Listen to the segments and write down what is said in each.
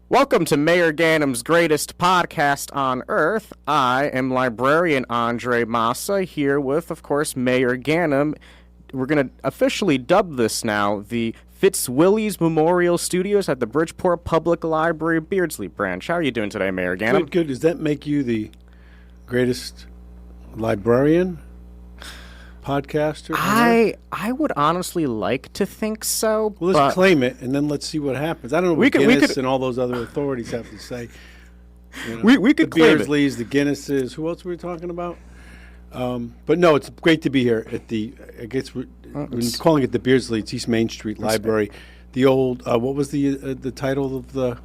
Welcome to Mayor Ganim's greatest podcast on earth. I am librarian Andre Massa here with, of course, Mayor Ganim. We're going to officially dub this now the Fitzwillies Memorial Studios at the Bridgeport Public Library Beardsley branch. How are you doing today, Mayor Ganim? Good, good. Does that make you the greatest librarian, podcaster? I would honestly like to think so. Well, let's claim it, and then let's see what happens. I don't know what Guinness and all those other authorities have to say. You know, we could claim it. The Beardsleys, the Guinnesses. Who else were we talking about? But no, it's great to be here at the, I guess we're calling it the Beardsley. It's East Main Street Library. The old, what was the title of the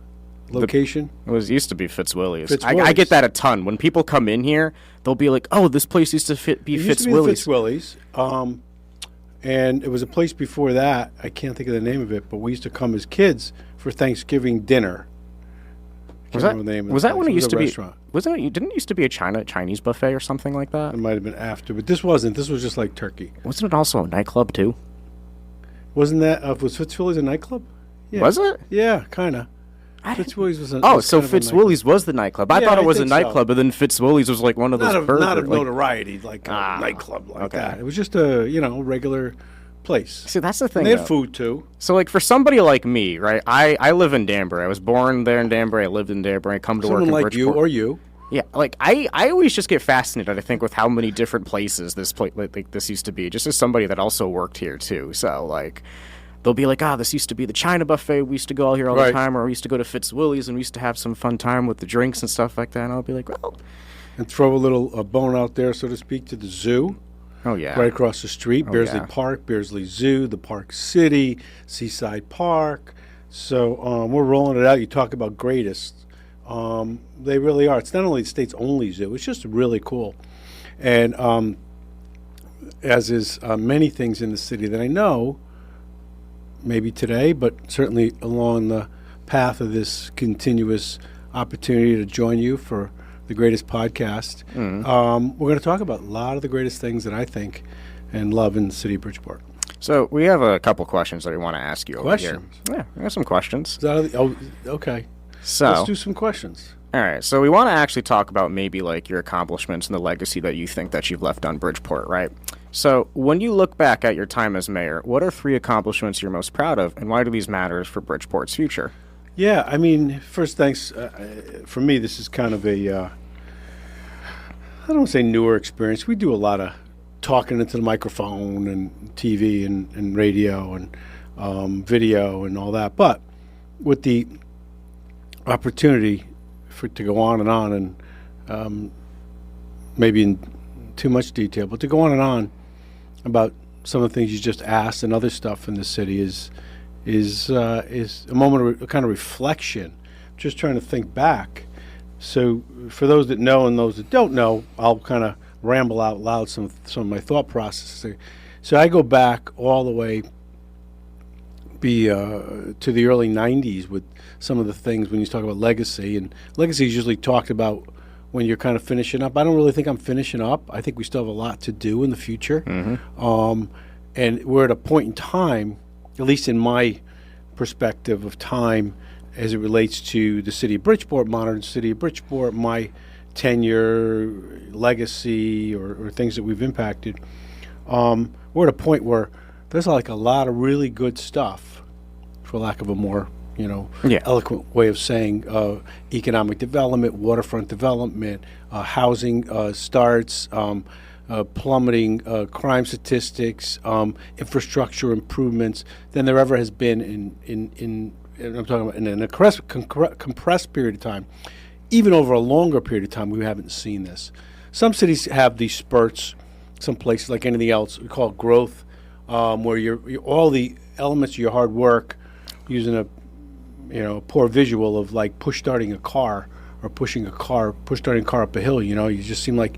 location? It used to be Fitzwillies. I get that a ton. When people come in here, they'll be like, "Oh, this place used to be Fitzwillies." Fitzwillies. And it was a place before that. I can't think of the name of it, but we used to come as kids for Thanksgiving dinner. Was that when it used to be? Didn't it used to be a Chinese buffet or something like that? It might have been after, but this wasn't. This was just like turkey. Wasn't it also a nightclub too? Wasn't that? Was Fitzwillies a nightclub? Yeah. Was it? Yeah, kind of. Fitzwillies was so Fitzwillies was the nightclub. I thought it was a nightclub, but then Fitzwillies was like one of those not of notoriety like a nightclub like that. It was just a regular place. See, that's the thing. They had food too. So like for somebody like me, right? I live in Danbury. I was born there in Danbury. I lived in Danbury. I come to work in Bridgeport. Someone like you. Yeah, like I always just get fascinated, I think, with how many different places this used to be. Just as somebody that also worked here too. So like they'll be like, this used to be the China buffet. We used to go all here all the time, or we used to go to Fitzwillies and we used to have some fun time with the drinks and stuff like that. And I'll be like, well. And throw a little bone out there, so to speak, to the zoo. Oh, yeah. Right across the street, Beardsley Park, Beardsley Zoo, the Park City, Seaside Park. So we're rolling it out. You talk about greatest. They really are. It's not only the state's only zoo. It's just really cool. And as is many things in the city that I know, maybe today, but certainly along the path of this continuous opportunity to join you for the greatest podcast. We're going to talk about a lot of the greatest things that I think and love in the city of Bridgeport. So we have a couple questions that we want to ask you over here. Yeah, we have some questions. Okay. So let's do some questions. All right. So we want to actually talk about maybe like your accomplishments and the legacy that you think that you've left on Bridgeport, right? So when you look back at your time as mayor, what are 3 accomplishments you're most proud of, and why do these matter for Bridgeport's future? Yeah, I mean, first, thanks. For me, this is kind of a, I don't want to say newer experience. We do a lot of talking into the microphone and TV and radio and video and all that. But with the opportunity to go on and maybe in too much detail, but to go on and on about some of the things you just asked and other stuff in the city is a moment of kind of reflection. Just trying to think back. So for those that know and those that don't know, I'll kind of ramble out loud some of my thought processes. So I go back all the way to the early 90s with some of the things when you talk about legacy. And legacy is usually talked about when you're kind of finishing up. I don't really think I'm finishing up. I think we still have a lot to do in the future. And we're at a point in time, at least in my perspective of time, as it relates to the city of Bridgeport, modern city of Bridgeport, my tenure, legacy, or things that we've impacted. We're at a point where there's like a lot of really good stuff, for lack of a more eloquent way of saying, economic development, waterfront development, housing starts, plummeting crime statistics, infrastructure improvements than there ever has been in I'm talking about in a compressed period of time. Even over a longer period of time, we haven't seen this. Some cities have these spurts. Some places, like anything else, we call it growth, where you're all the elements of your hard work, using a poor visual of like push starting a car or push starting a car up a hill. You just seem like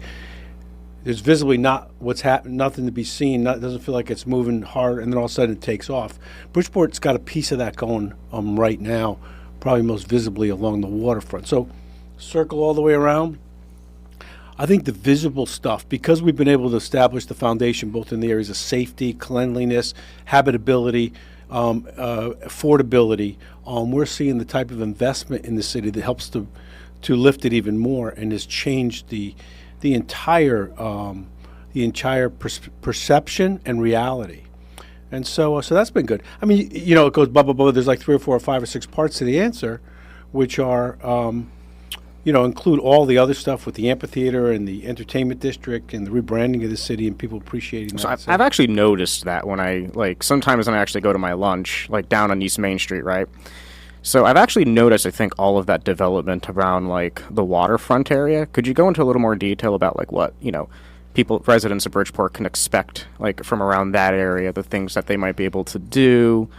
there's visibly not what's happening, nothing to be seen. It doesn't feel like it's moving hard, and then all of a sudden it takes off. Bridgeport's got a piece of that going right now, probably most visibly along the waterfront. So circle all the way around. I think the visible stuff, because we've been able to establish the foundation both in the areas of safety, cleanliness, habitability, affordability. We're seeing the type of investment in the city that helps to lift it even more and has changed the entire perception and reality. And so that's been good. I mean, it goes blah, blah, blah. There's like 3 or 4 or 5 or 6 parts to the answer, which are, include all the other stuff with the amphitheater and the entertainment district and the rebranding of the city and people appreciating that. So I've actually noticed that when sometimes when I actually go to my lunch, like down on East Main Street, right? So I've actually noticed, I think, all of that development around, like, the waterfront area. Could you go into a little more detail about, like, what, residents of Bridgeport can expect, like, from around that area, the things that they might be able to do,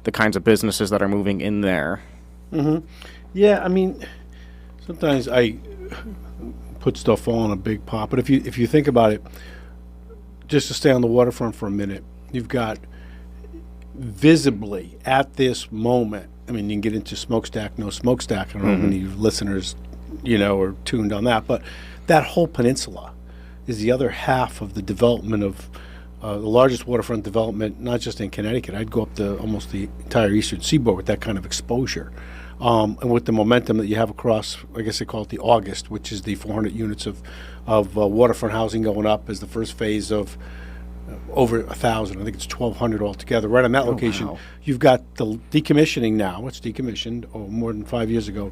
the kinds of businesses that are moving in there? Mm-hmm. Yeah, I mean, sometimes I put stuff all in a big pot, but if you think about it, just to stay on the waterfront for a minute, you've got visibly at this moment, I mean, you can get into smokestack, no smokestack. I don't know how many listeners, are tuned on that, but that whole peninsula is the other half of the development of the largest waterfront development, not just in Connecticut. I'd go up to almost the entire eastern seaboard with that kind of exposure. And with the momentum that you have across, I guess they call it the August, which is the 400 units of waterfront housing going up as the first phase of over 1,000. I think it's 1,200 altogether. Right on that location, wow. You've got the decommissioning now. It's decommissioned more than 5 years ago,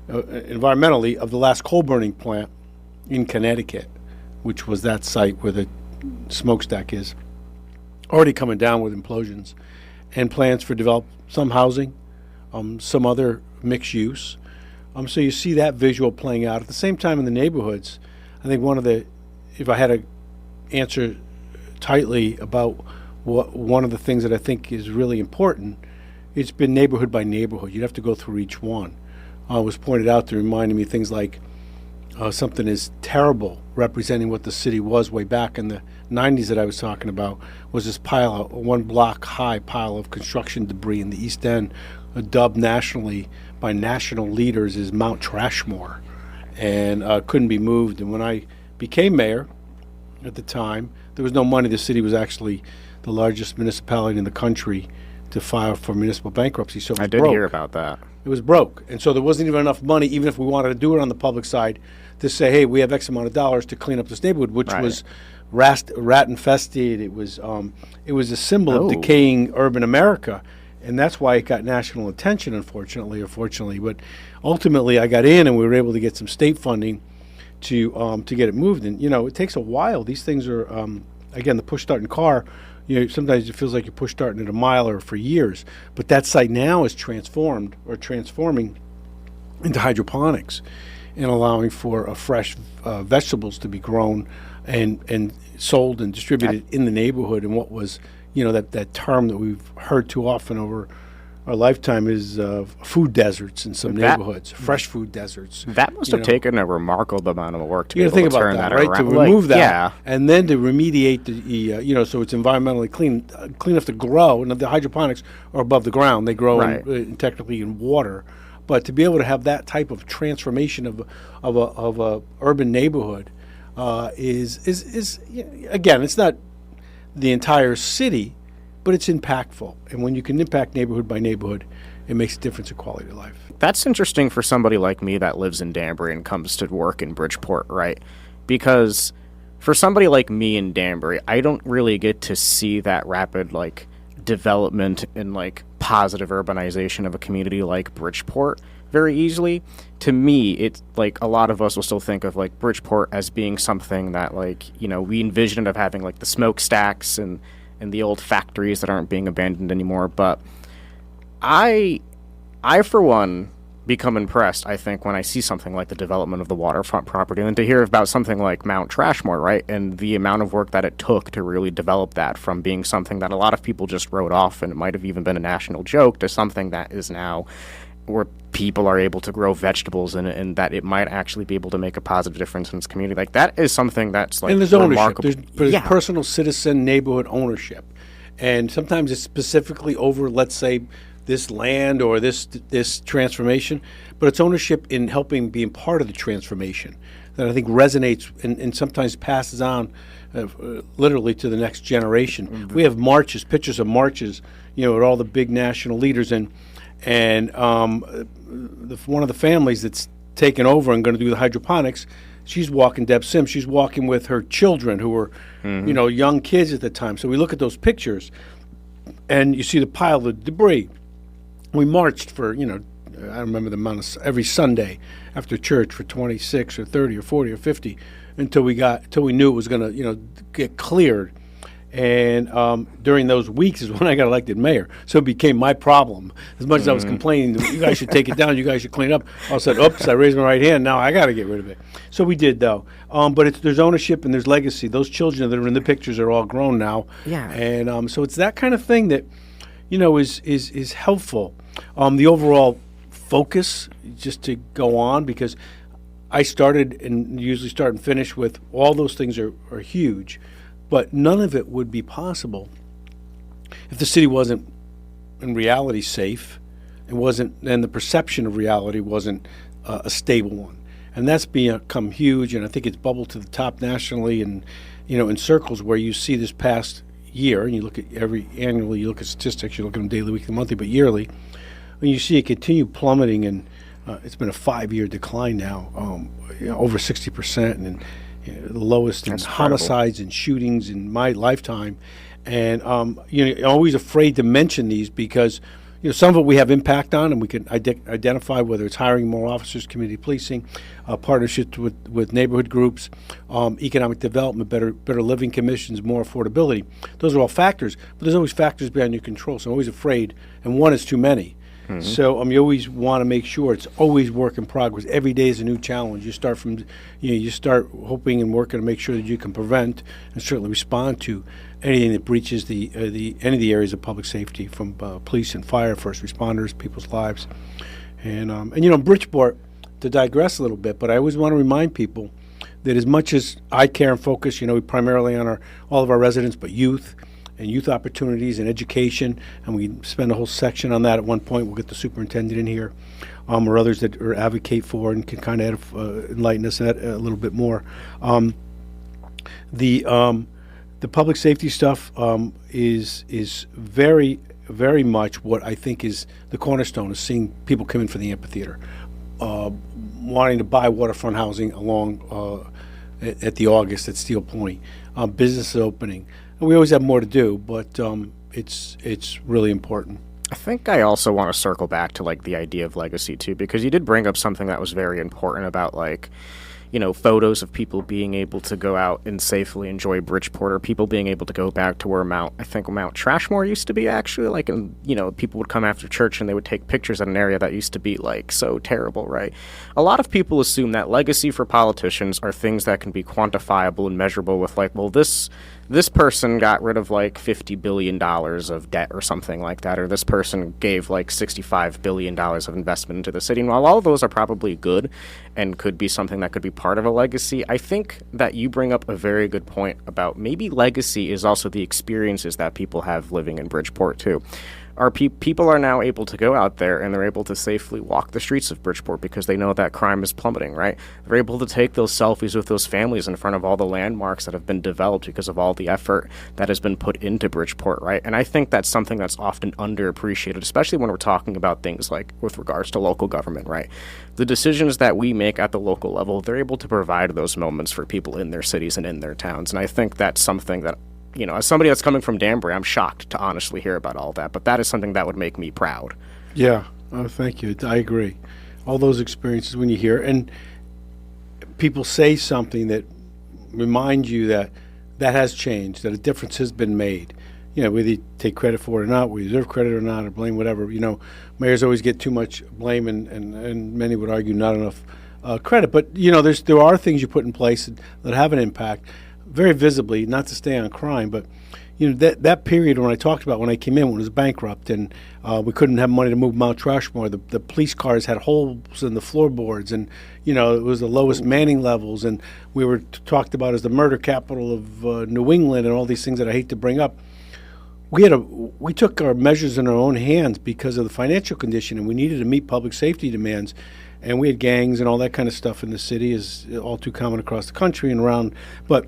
environmentally, of the last coal burning plant in Connecticut, which was that site where the smokestack is, already coming down with implosions, and plans for develop some housing, some other mixed use. So you see that visual playing out. At the same time in the neighborhoods, I think if I had to answer tightly about one of the things that I think is really important, it's been neighborhood by neighborhood. You'd have to go through each one. It was pointed out to remind me things like something is terrible, representing what the city was way back in the 90s that I was talking about, was this pile, a 1 block high pile of construction debris in the East End, dubbed nationally by national leaders as Mount Trashmore, and couldn't be moved. And when I became mayor at the time, there was no money. The city was actually the largest municipality in the country to file for municipal bankruptcy. So it was I did broke. hear about that. It was broke. And so there wasn't even enough money, even if we wanted to do it on the public side, to say, hey, we have X amount of dollars to clean up this neighborhood, which was rat infested. It was a symbol of decaying urban America. And that's why it got national attention, unfortunately or fortunately. But ultimately, I got in, and we were able to get some state funding to get it moved. And it takes a while. These things are again, the push start in car. Sometimes it feels like you're push starting at a mile or for years. But that site now is transforming into hydroponics and allowing for fresh vegetables to be grown and sold and distributed in the neighborhood. And what was that term that we've heard too often over our lifetime is food deserts in some neighborhoods, fresh food deserts. That must have taken a remarkable amount of work to be able think to about turn that right? around. To remove that, yeah. And then to remediate so it's environmentally clean enough to grow. And the hydroponics are above the ground; they grow technically in water. But to be able to have that type of transformation of a urban neighborhood is again, it's not the entire city, but it's impactful. And when you can impact neighborhood by neighborhood, it makes a difference in quality of life. That's interesting for somebody like me that lives in Danbury and comes to work in Bridgeport, right? Because for somebody like me in Danbury, I don't really get to see that rapid, development and, positive urbanization of a community like Bridgeport very easily. To me, it's a lot of us will still think of Bridgeport as being something that we envisioned of having the smokestacks and the old factories that aren't being abandoned anymore. But I for one become impressed, I think, when I see something like the development of the waterfront property, and to hear about something like Mount Trashmore, right, and the amount of work that it took to really develop that from being something that a lot of people just wrote off, and it might have even been a national joke, to something that is now where people are able to grow vegetables in it, and that it might actually be able to make a positive difference in its community. That is something that's and there's remarkable. Ownership. There's personal citizen neighborhood ownership, and sometimes it's specifically over, let's say, this land or this transformation, but it's ownership in helping being part of the transformation that I think resonates and sometimes passes on literally to the next generation. Mm-hmm. We have marches, pictures of marches, with all the big national leaders, and one of the families that's taken over and going to do the hydroponics, she's walking, Deb Sims, she's walking with her children who were, young kids at the time. So we look at those pictures, and you see the pile of debris. We marched for, I remember the amount of every Sunday after church for 26 or 30 or 40 or 50 until we knew it was going to, get cleared. And during those weeks is when I got elected mayor. So it became my problem. As much as I was complaining, you guys should take it down, you guys should clean it up. I said, oops, I raised my right hand. Now I got to get rid of it. So we did, though. But there's ownership and there's legacy. Those children that are in the pictures are all grown now. Yeah. And so it's that kind of thing that, is helpful. The overall focus, just to go on, because I started and usually start and finish with all those things are huge. But none of it would be possible if the city wasn't in reality safe and the perception of reality wasn't a stable one. And that's become huge, and I think it's bubbled to the top nationally and, in circles where you see this past year, and you look at annually, you look at statistics, you look at them daily, weekly, monthly, but yearly, when you see it continue plummeting, and it's been a 5-year decline now, over 60%, and the lowest in homicides and shootings in my lifetime. And always afraid to mention these because some of it we have impact on, and we can identify whether it's hiring more officers, community policing, partnerships with neighborhood groups, economic development, better living conditions, more affordability. Those are all factors, but there's always factors beyond your control. So I'm always afraid, and one is too many. Mm-hmm. So you always want to make sure it's always work in progress. Every day is a new challenge. You start from, you start hoping and working to make sure that you can prevent and certainly respond to anything that breaches any of the areas of public safety, from police and fire, first responders, people's lives, and Bridgeport. To digress a little bit, but I always want to remind people that as much as I care and focus, we primarily on all of our residents, but youth. And youth opportunities and education, and we spend a whole section on that at one point. We'll get the superintendent in here, or others that advocate for and can kind of enlighten us that a little bit more. The public safety stuff is very, very much what I think is the cornerstone of seeing people come in for the amphitheater, wanting to buy waterfront housing along at the August at Steel Point, businesses opening. We always have more to do, but it's really important. I think I also want to circle back to the idea of legacy too, because you did bring up something that was very important about photos of people being able to go out and safely enjoy Bridgeport, or people being able to go back to where Mount Trashmore used to be, actually. People would come after church and they would take pictures at an area that used to be so terrible, right? A lot of people assume that legacy for politicians are things that can be quantifiable and measurable with this person got rid of $50 billion of debt or something like that, or this person gave $65 billion of investment into the city. And while all of those are probably good and could be something that could be part of a legacy, I think that you bring up a very good point about maybe legacy is also the experiences that people have living in Bridgeport too. People are now able to go out there and they're able to safely walk the streets of Bridgeport because they know that crime is plummeting, right? They're able to take those selfies with those families in front of all the landmarks that have been developed because of all the effort that has been put into Bridgeport, right? And I think that's something that's often underappreciated, especially when we're talking about things with regards to local government, right? The decisions that we make at the local level, they're able to provide those moments for people in their cities and in their towns. And I think that's something that, as somebody that's coming from Danbury, I'm shocked to honestly hear about all that, but that is something that would make me proud. Yeah, thank you. I agree. All those experiences when you hear, and people say something that reminds you that has changed, that a difference has been made. Whether you take credit for it or not, we deserve credit or not, or blame, whatever. Mayors always get too much blame, and many would argue not enough credit. But, there are things you put in place that have an impact. Very visibly, not to stay on crime, but that period when I talked about when I came in, when it was bankrupt and we couldn't have money to move Mount Trashmore, the police cars had holes in the floorboards, and it was the lowest manning levels, and we were talked about as the murder capital of New England and all these things that I hate to bring up. we took our measures in our own hands because of the financial condition, and we needed to meet public safety demands. And we had gangs and all that kind of stuff in the city, is all too common across the country and around. But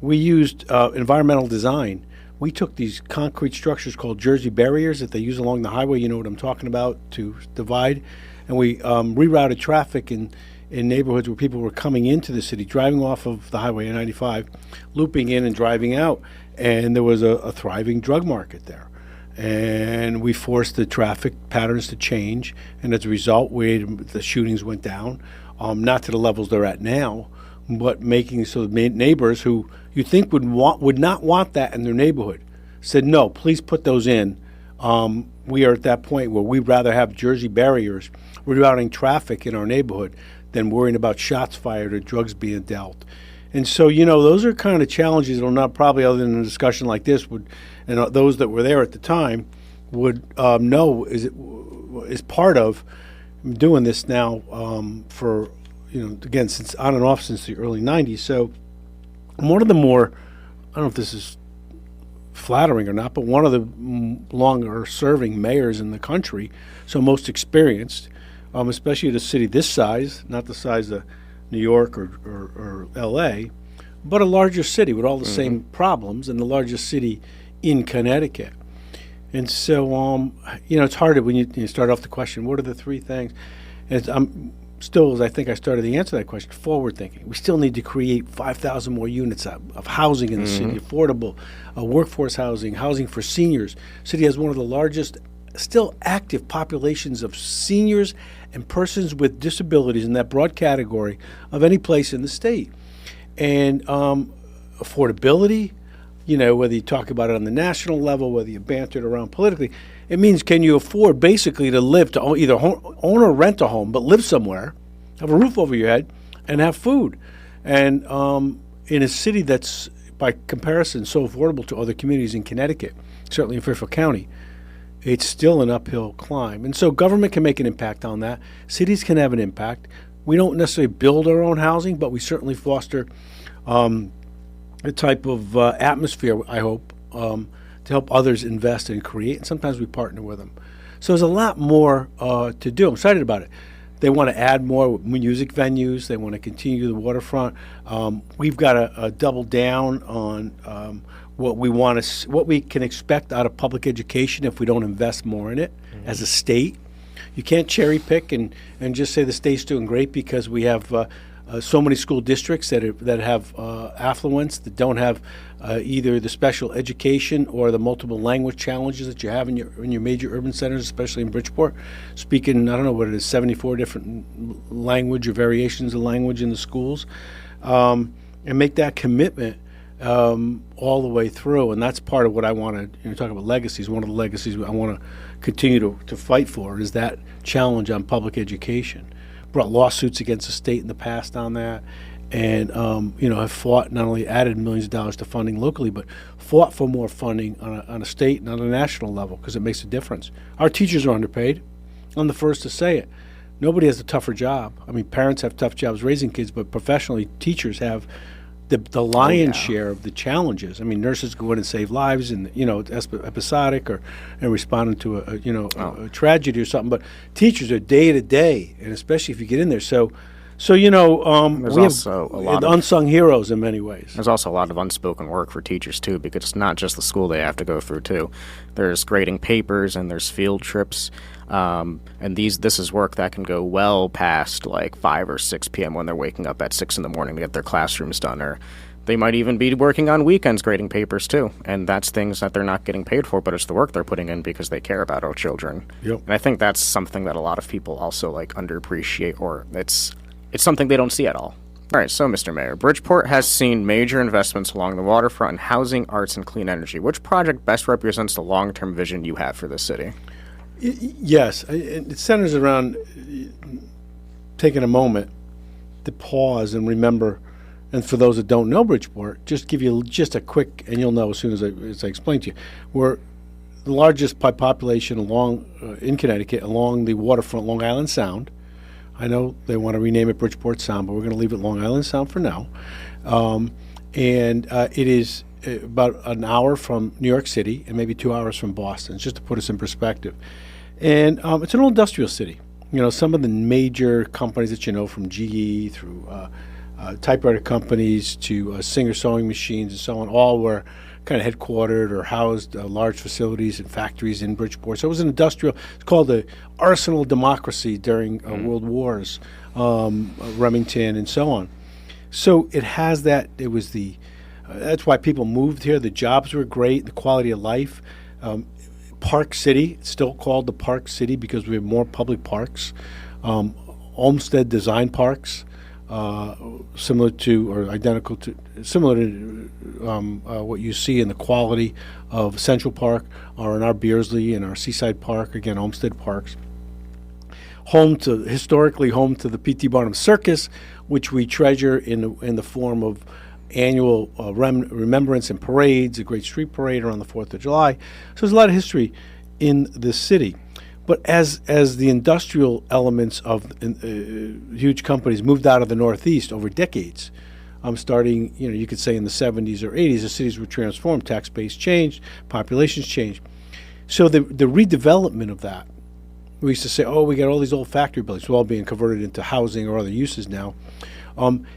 we used environmental design. We took these concrete structures called Jersey barriers that they use along the highway, you know what I'm talking about, to divide. And we rerouted traffic in neighborhoods where people were coming into the city, driving off of the highway 95, looping in and driving out. And there was a thriving drug market there. And we forced the traffic patterns to change. And as a result, the shootings went down, not to the levels they're at now, but making so neighbors who you think would not want that in their neighborhood said, no, please put those in. We are at that point where we'd rather have Jersey barriers rerouting traffic in our neighborhood than worrying about shots fired or drugs being dealt. And so, those are kind of challenges that are not probably, other than a discussion like this, and those that were there at the time would know is part of doing this now for, again, since on and off since the early 90s. So one of the more, I don't know if this is flattering or not, but one of the longer serving mayors in the country, so most experienced, especially at a city this size, not the size of New York or L.A., but a larger city with all the same problems, and the largest city in Connecticut. And so, it's hard when you start off the question, what are the three things? And I'm still, as I think I started the answer to that question, forward thinking. We still need to create 5,000 more units of housing in the city, affordable workforce housing for seniors. The city has one of the largest still active populations of seniors and persons with disabilities in that broad category of any place in the state. And affordability, whether you talk about it on the national level, whether you banter it around politically, it means, can you afford basically to live, to either own or rent a home, but live somewhere, have a roof over your head, and have food. And in a city that's, by comparison, so affordable to other communities in Connecticut, certainly in Fairfield County, it's still an uphill climb. And so government can make an impact on that. Cities can have an impact. We don't necessarily build our own housing, but we certainly foster a type of atmosphere, I hope, to help others invest and create. And sometimes we partner with them. So there's a lot more to do. I'm excited about it. They want to add more music venues. They want to continue the waterfront. We've got to double down on what we can expect out of public education if we don't invest more in it as a state. You can't cherry pick and just say the state's doing great because we have so many school districts that have affluence, that don't have either the special education or the multiple language challenges that you have in your major urban centers, especially in Bridgeport. Speaking, I don't know what it is, 74 different language or variations of language in the schools, and make that commitment all the way through. And that's part of what I want to talk about legacies. One of the legacies I want to continue to fight for is that challenge on public education. Brought lawsuits against the state in the past on that, and have fought, not only added millions of dollars to funding locally, but fought for more funding on a state and on a national level, because it makes a difference. Our teachers are underpaid. I'm the first to say it. Nobody has a tougher job. I mean, parents have tough jobs raising kids, but professionally, teachers have the lion's share of the challenges. I mean, nurses go in and save lives, and episodic and responding to a tragedy or something. But teachers are day to day, and especially if you get in there. So we have a lot of unsung heroes in many ways. There's also a lot of unspoken work for teachers too, because it's not just the school they have to go through too. There's grading papers and there's field trips. And this is work that can go well past like 5 or 6 p.m. when they're waking up at 6 in the morning to get their classrooms done, or they might even be working on weekends grading papers too. And that's things that they're not getting paid for, but it's the work they're putting in because they care about our children. Yep. And I think that's something that a lot of people also underappreciate, or it's something they don't see at all. All right, so Mr. Mayor, Bridgeport has seen major investments along the waterfront in housing, arts, and clean energy. Which project best represents the long-term vision you have for this city? Yes, it centers around taking a moment to pause and remember, and for those that don't know Bridgeport, just give you just a quick, and you'll know as soon as I explain to you, we're the largest by population in Connecticut along the waterfront, Long Island Sound. I know they want to rename it Bridgeport Sound, but we're going to leave it Long Island Sound for now. And it is about an hour from New York City and maybe 2 hours from Boston, just to put us in perspective. And it's an old industrial city. You know, some of the major companies that you know, from GE through typewriter companies to Singer sewing machines and so on, all were kind of headquartered or housed large facilities and factories in Bridgeport. So it was an industrial, it's called the arsenal of democracy during world wars, Remington and so on. So it has that, it was the, that's why people moved here. The jobs were great, the quality of life. Park City, it's still called the Park City because we have more public parks. Olmsted design parks, similar to or identical to, similar to what you see in the quality of Central Park or in our Beersley and our Seaside Park, again, Olmsted Parks. Historically home to the P.T. Barnum Circus, which we treasure in the form of annual remembrance and parades, a great street parade around the 4th of July. So there's a lot of history in the city. But as the industrial elements of huge companies moved out of the Northeast over decades, starting, you could say in the 70s or 80s, the cities were transformed, tax base changed, populations changed. So the redevelopment of that, we used to say, oh, we got all these old factory buildings, all being converted into housing or other uses now.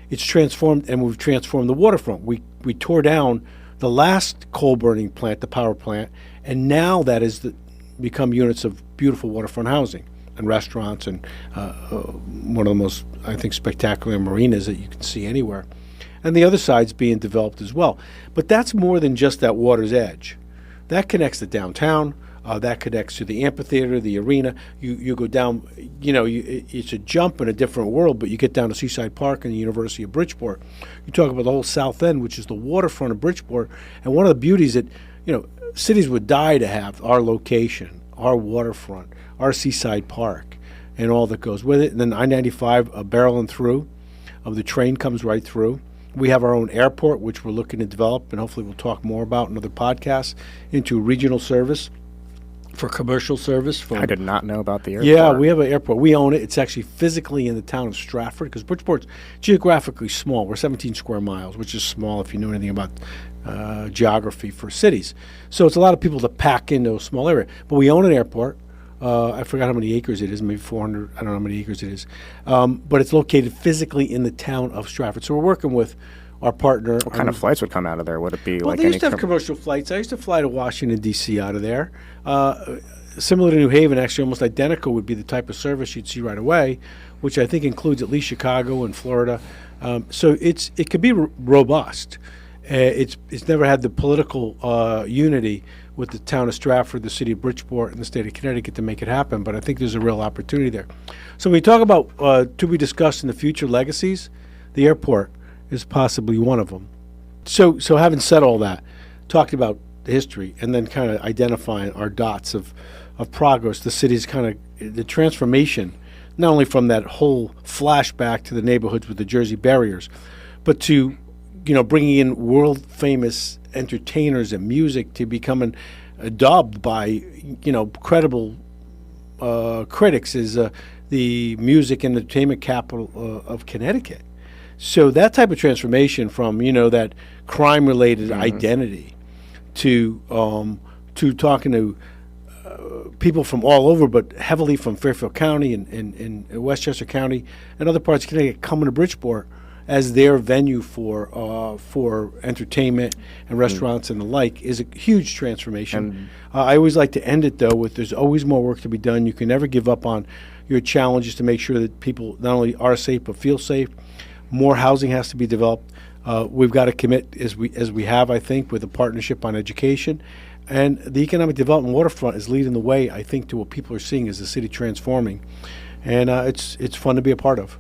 It's transformed, and we've transformed the waterfront. We tore down the last coal-burning plant, the power plant, and now that has become units of beautiful waterfront housing and restaurants and one of the most, I think, spectacular marinas that you can see anywhere. And the other side's being developed as well. But that's more than just that water's edge. That connects to downtown. That connects to the amphitheater, the arena. You go down, it's a jump in a different world, but you get down to Seaside Park and the University of Bridgeport. You talk about the whole South End, which is the waterfront of Bridgeport. And one of the beauties that, cities would die to have our location, our waterfront, our Seaside Park, and all that goes with it. And then I-95 barreling through, the train comes right through. We have our own airport, which we're looking to develop, and hopefully we'll talk more about in other podcasts, into regional service. For commercial service. I did not know about the airport. Yeah, we have an airport. We own it. It's actually physically in the town of Stratford because Bridgeport's geographically small. We're 17 square miles, which is small if you know anything about geography for cities. So it's a lot of people to pack into a small area. But we own an airport. I forgot how many acres it is, maybe 400. I don't know how many acres it is. But it's located physically in the town of Stratford. So we're working with our partner. What kind of flights would come out of there? Would it be well, like they used to have commercial flights. I used to fly to Washington, D.C. out of there. Similar to New Haven, actually almost identical would be the type of service you'd see right away, which I think includes at least Chicago and Florida. So it could be robust. It's never had the political unity with the town of Stratford, the city of Bridgeport, and the state of Connecticut to make it happen, but I think there's a real opportunity there. So when we talk about to be discussed in the future legacies, the airport is possibly one of them. So having said all that, talked about the history and then kind of identifying our dots of progress, the city's kind of the transformation, not only from that whole flashback to the neighborhoods with the Jersey barriers, but to bringing in world famous entertainers and music to becoming dubbed by credible critics as the music and entertainment capital of Connecticut. So that type of transformation from that crime-related identity to talking to people from all over, but heavily from Fairfield County and Westchester County and other parts of Connecticut coming to Bridgeport as their venue for entertainment and restaurants and the like is a huge transformation. I always like to end it though with there's always more work to be done. You can never give up on your challenges to make sure that people not only are safe but feel safe. More housing has to be developed. We've got to commit, as we have, I think, with a partnership on education. And the economic development waterfront is leading the way, I think, to what people are seeing as the city transforming. And it's fun to be a part of.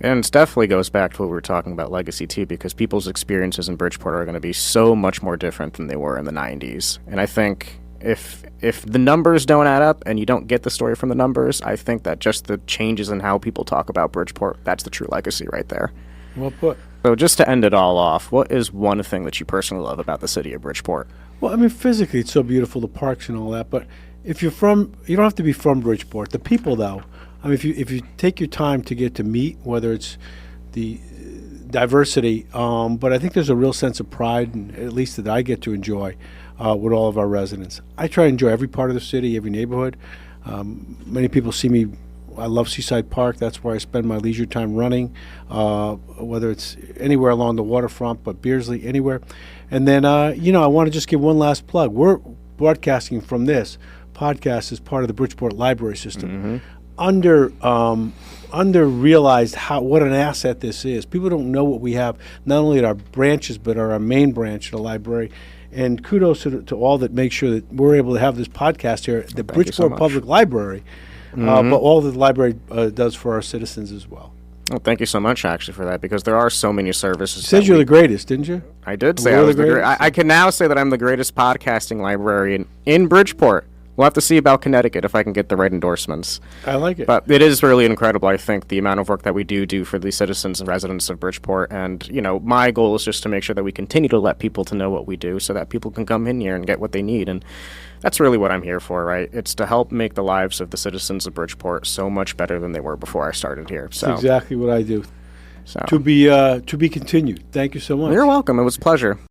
And it definitely goes back to what we were talking about legacy, too, because people's experiences in Bridgeport are going to be so much more different than they were in the 90s. And I think if the numbers don't add up and you don't get the story from the numbers, I think that just the changes in how people talk about Bridgeport, that's the true legacy right there. Well put. So just to end it all off, what is one thing that you personally love about the city of Bridgeport? Well, I mean, physically it's so beautiful, the parks and all that, but if you're from, you don't have to be from Bridgeport. The people, though, I mean, if you take your time to get to meet, whether it's the diversity, but I think there's a real sense of pride, and at least that I get to enjoy with all of our residents. I try to enjoy every part of the city, every neighborhood. Many people see me. I love Seaside Park. That's where I spend my leisure time running, whether it's anywhere along the waterfront, but Beardsley, anywhere. And then, I want to just give one last plug. We're broadcasting from this podcast as part of the Bridgeport Library System. Under realized what an asset this is. People don't know what we have, not only at our branches, but our main branch at the library. And kudos to all that make sure that we're able to have this podcast here at the Bridgeport Public Library, but all that the library does for our citizens as well. Well, thank you so much, actually, for that, because there are so many services. You said you're the greatest, didn't you? I did say I was the greatest. I can now say that I'm the greatest podcasting librarian in Bridgeport. We'll have to see about Connecticut if I can get the right endorsements. I like it. But it is really incredible, I think, the amount of work that we do for the citizens and residents of Bridgeport. And, my goal is just to make sure that we continue to let people to know what we do so that people can come in here and get what they need. And that's really what I'm here for, right? It's to help make the lives of the citizens of Bridgeport so much better than they were before I started here. So that's exactly what I do. So to be continued. Thank you so much. You're welcome. It was a pleasure.